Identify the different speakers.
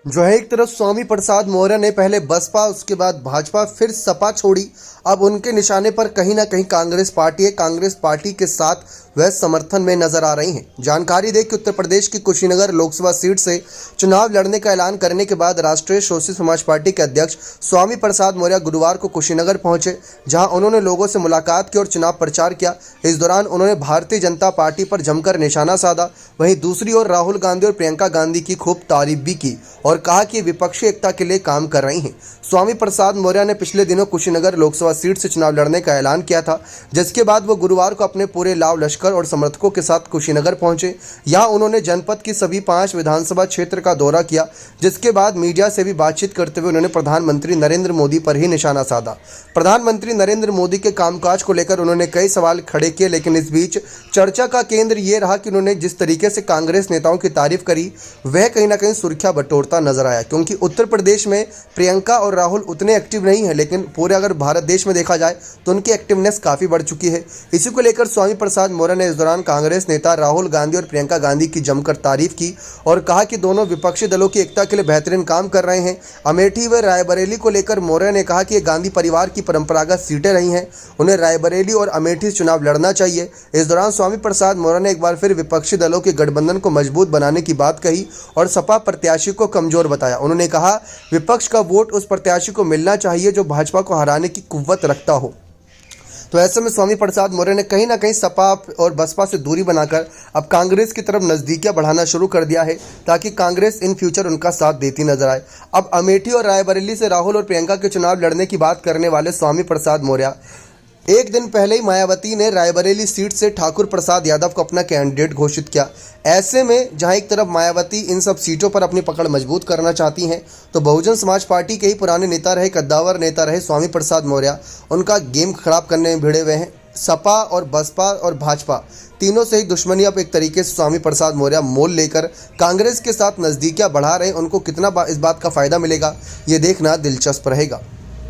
Speaker 1: जो है एक तरफ स्वामी प्रसाद मौर्य ने पहले बसपा, उसके बाद भाजपा, फिर सपा छोड़ी। अब उनके निशाने पर कहीं ना कहीं कांग्रेस पार्टी है। कांग्रेस पार्टी के साथ वह समर्थन में नजर आ रही हैं। जानकारी दे कि उत्तर प्रदेश की कुशीनगर लोकसभा सीट से चुनाव लड़ने का ऐलान करने के बाद राष्ट्रीय शोषित समाज पार्टी के अध्यक्ष स्वामी प्रसाद मौर्य गुरुवार को कुशीनगर पहुंचे, जहां उन्होंने लोगों से मुलाकात की और चुनाव प्रचार किया। इस दौरान उन्होंने भारतीय जनता पार्टी पर जमकर निशाना साधा। वहीं दूसरी ओर राहुल गांधी और प्रियंका गांधी की खूब तारीफ भी की और कहा कि विपक्षी एकता के लिए काम कर रही हैं। स्वामी प्रसाद मौर्य ने पिछले दिनों कुशीनगर लोकसभा सीट से चुनाव लड़ने का ऐलान किया था, जिसके बाद वो गुरुवार को अपने पूरे लाव लश्कर और समर्थकों के साथ कुशीनगर पहुंचे। यहां उन्होंने जनपद की सभी 5 विधानसभा क्षेत्र का दौरा किया, जिसके बाद मीडिया से भी बातचीत करते हुए उन्होंने प्रधानमंत्री नरेंद्र मोदी पर ही निशाना साधा। प्रधानमंत्री नरेंद्र मोदी के कामकाज को लेकर उन्होंने कई सवाल खड़े किए, लेकिन इस बीच चर्चा का केंद्र ये रहा कि उन्होंने जिस तरीके से कांग्रेस नेताओं की तारीफ करी, वह कहीं ना कहीं सुर्खियां बटोरता नजर आया। क्योंकि उत्तर प्रदेश में प्रियंका और राहुल उतने एक्टिव नहीं है, लेकिन पूरे अगर भारत देश में देखा जाए तो उनकी एक्टिवनेस काफ़ी बढ़ चुकी है। इसी को लेकर स्वामी प्रसाद मौर्य ने इस दौरान कांग्रेस नेता राहुल गांधी और प्रियंका गांधी की जमकर तारीफ की और कहा कि दोनों विपक्षी दलों की एकता के लिए बेहतरीन काम कर रहे हैं। अमेठी व रायबरेली को लेकर मौर्य ने कहा कि ये गांधी परिवार की परंपरागत सीटें रही हैं, उन्हें रायबरेली और अमेठी से चुनाव लड़ना चाहिए। इस दौरान स्वामी प्रसाद मौर्य ने एक बार फिर विपक्षी दलों के गठबंधन को मजबूत बनाने की बात कही और सपा प्रत्याशी को कमजोर बताया। उन्होंने कहा, विपक्ष का वोट उस प्रत्याशी को मिलना चाहिए जो भाजपा को हराने की कुव्वत रखता हो। तो ऐसे में स्वामी प्रसाद मौर्य ने कहीं ना कहीं सपा और बसपा से दूरी बनाकर अब कांग्रेस की तरफ नज़दीकियां बढ़ाना शुरू कर दिया है, ताकि कांग्रेस इन फ्यूचर उनका साथ देती नजर आए। अब अमेठी और रायबरेली से राहुल और प्रियंका के चुनाव लड़ने की बात करने वाले स्वामी प्रसाद मौर्य एक दिन पहले ही मायावती ने रायबरेली सीट से ठाकुर प्रसाद यादव को अपना कैंडिडेट घोषित किया। ऐसे में जहां एक तरफ मायावती इन सब सीटों पर अपनी पकड़ मजबूत करना चाहती हैं, तो बहुजन समाज पार्टी के ही पुराने नेता रहे, कद्दावर नेता रहे स्वामी प्रसाद मौर्य उनका गेम खराब करने में भिड़े हुए हैं। सपा और बसपा और भाजपा तीनों से ही दुश्मनी अब एक तरीके से स्वामी प्रसाद मौर्य मोल लेकर कांग्रेस के साथ नज़दीकियां बढ़ा रहे हैं। उनको कितना इस बात का फ़ायदा मिलेगा, ये देखना दिलचस्प रहेगा।